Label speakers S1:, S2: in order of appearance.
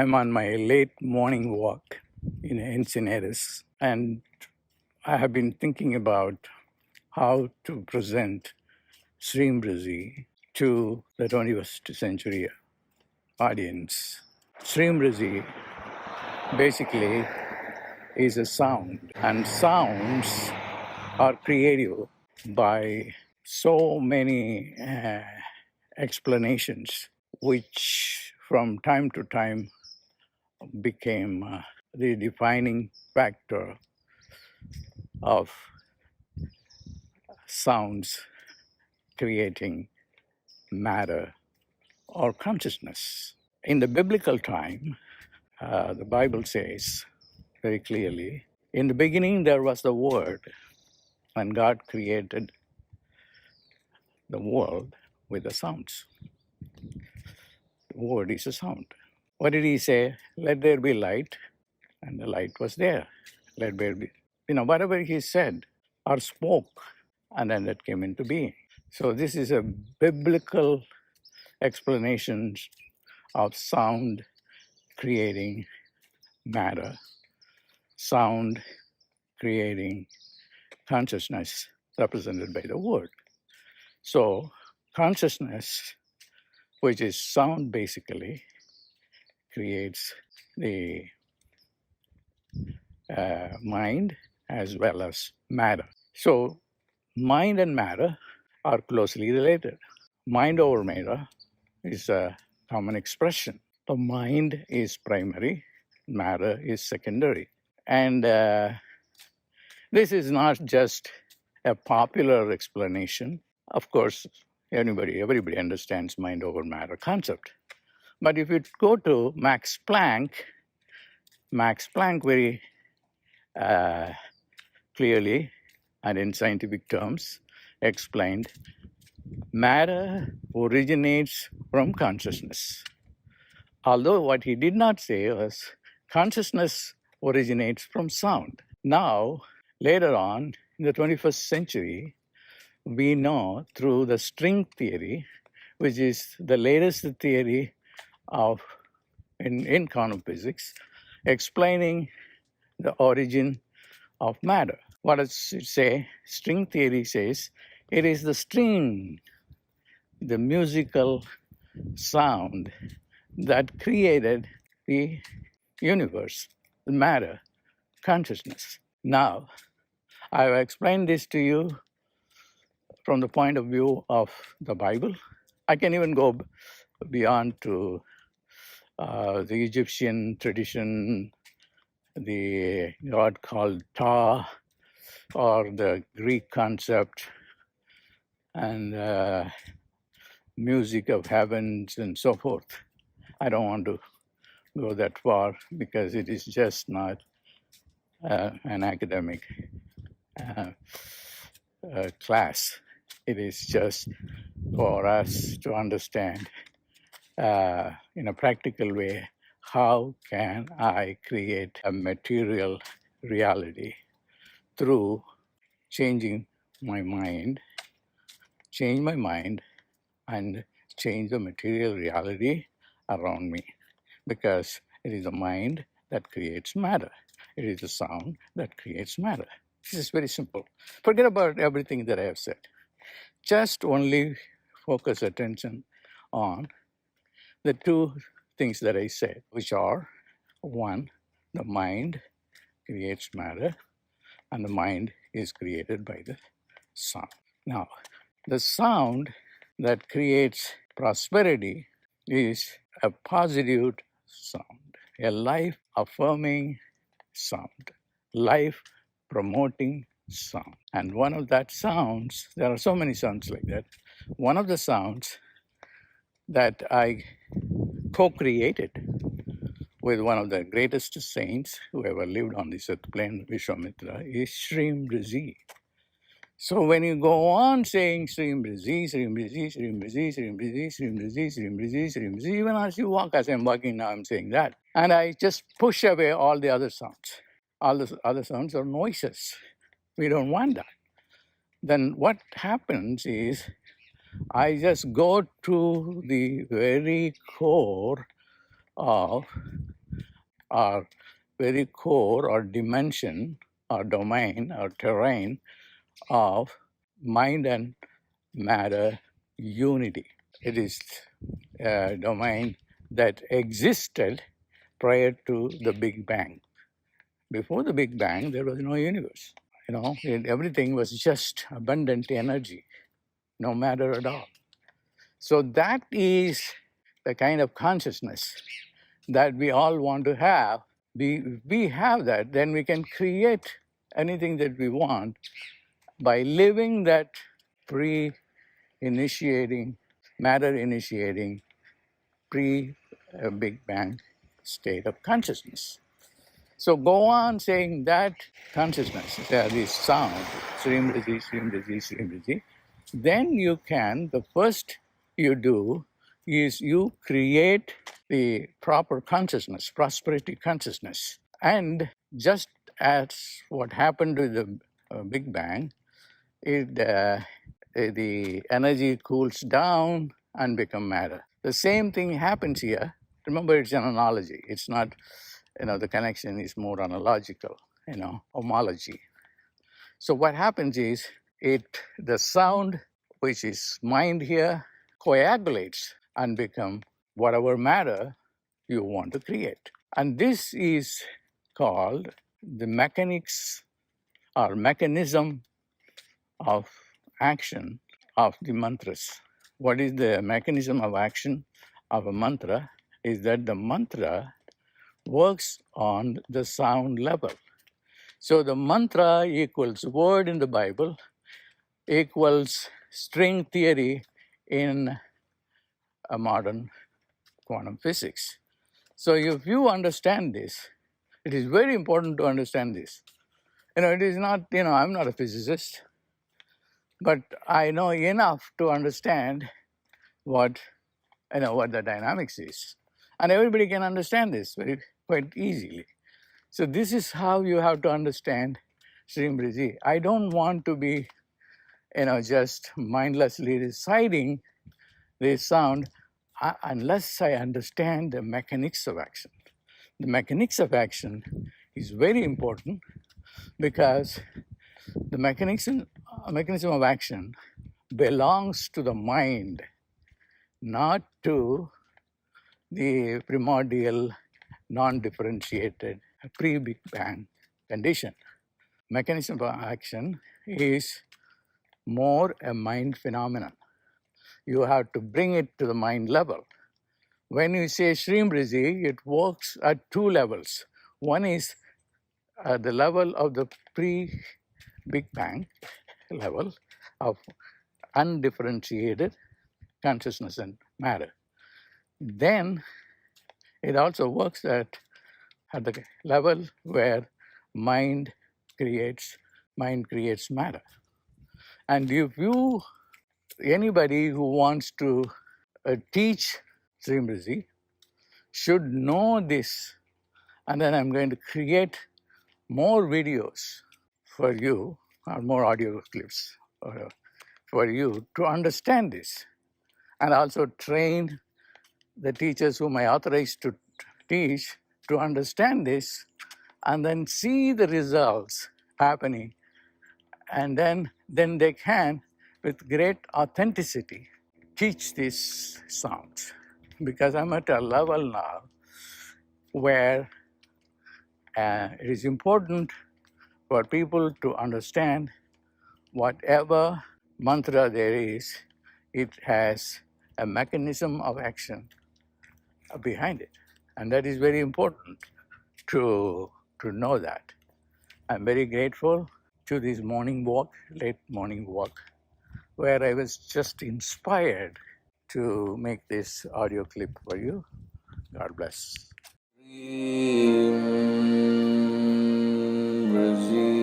S1: I'm on my late morning walk in Encinitas, and I have been thinking about how to present Shreem Brzee to the 21st century audience. Shreem Brzee basically is a sound, and sounds are created by so many explanations, which from time to time became the defining factor of sounds creating matter or consciousness. In the biblical time, the Bible says very clearly, in the beginning there was the Word, and God created the world with the sounds. The Word is a sound. What did he say? Let there be light, and the light was there. Let there be, whatever he said or spoke, and then it came into being. So this is a biblical explanation of sound creating matter, sound creating consciousness represented by the word. So consciousness, which is sound basically, creates the mind as well as matter. So mind and matter are closely related. Mind over matter is a common expression. The mind is primary, matter is secondary. And this is not just a popular explanation. Of course, everybody understands mind over matter concept. But if you go to Max Planck very clearly and in scientific terms explained, matter originates from consciousness. Although what he did not say was consciousness originates from sound. Now, later on, in the 21st century, we know through the string theory, which is the latest theory in quantum physics, explaining the origin of matter. What does it say? String theory says it is the string, the musical sound that created the universe, the matter, consciousness. Now, I've explained this to you from the point of view of the Bible. I can even go beyond to the Egyptian tradition, the god called Ta, or the Greek concept, and music of heavens and so forth. I don't want to go that far because it is just not an academic class. It is just for us to understand in a practical way, how can I create a material reality through changing my mind, and change the material reality around me, because it is the mind that creates matter. It is the sound that creates matter. This is very simple. Forget about everything that I have said. Just only focus attention on the two things that I said, which are, one, the mind creates matter, and the mind is created by the sound. Now, the sound that creates prosperity is a positive sound, a life-affirming sound, life-promoting sound. And one of that sounds, there are so many sounds like that, one of the sounds that I co-created with one of the greatest saints who ever lived on this earth plane, Vishwamitra, is Shreem Brzee. So when you go on saying Shreem Brzee, Shreem Brzee, Shreem Brzee, Shreem Brzee, Shreem Brzee, Shreem Brzee, Shreem Brzee, even as you walk, as I'm walking now, I'm saying that. And I just push away all the other sounds. All the other sounds are noises. We don't want that. Then what happens is I just go to the very core of our very core or dimension or domain or terrain of mind and matter unity. It is a domain that existed prior to the Big Bang. Before the Big Bang, there was no universe. Everything was just abundant energy, no matter at all. So that is the kind of consciousness that we all want to have. We have that, then we can create anything that we want by living that pre-initiating, matter-initiating, pre-Big Bang state of consciousness. So go on saying that consciousness, this sound, Shreem Brzee, Shreem Brzee, Shreem Brzee, then you can, the first you do is you create the proper consciousness, prosperity consciousness. And just as what happened with the Big Bang, the energy cools down and become matter. The same thing happens here. Remember, it's an analogy. It's not, the connection is more analogical, homology. So what happens is the sound, which is mind here, coagulates and become whatever matter you want to create. And this is called the mechanics or mechanism of action of the mantras. What is the mechanism of action of a mantra? Is that the mantra works on the sound level. So the mantra equals word in the Bible equals string theory in a modern quantum physics. So if you understand this, it is very important to understand this. It is not, I'm not a physicist, but I know enough to understand what the dynamics is. And everybody can understand this quite easily. So this is how you have to understand Shreem Brzee. I don't want to be, just mindlessly reciting this sound unless I understand the mechanics of action. The mechanics of action is very important because the mechanism of action belongs to the mind, not to the primordial, non-differentiated, pre-Big Bang condition. Mechanism of action is more a mind phenomenon. You have to bring it to the mind level. When you say Shreem Brzee, it works at two levels. One is at the level of the pre-Big Bang level of undifferentiated consciousness and matter. Then it also works at the level where mind creates matter. And if anybody who wants to teach Shreem Brzee should know this. And then I'm going to create more videos for you, or more audio clips for you to understand this, and also train the teachers whom I authorized to teach to understand this, and then see the results happening. And then they can, with great authenticity, teach these sounds. Because I'm at a level now where it is important for people to understand whatever mantra there is, it has a mechanism of action behind it. And that is very important to know that. I'm very grateful to this late morning walk, where I was just inspired to make this audio clip for you. God bless. Shreem Brzee.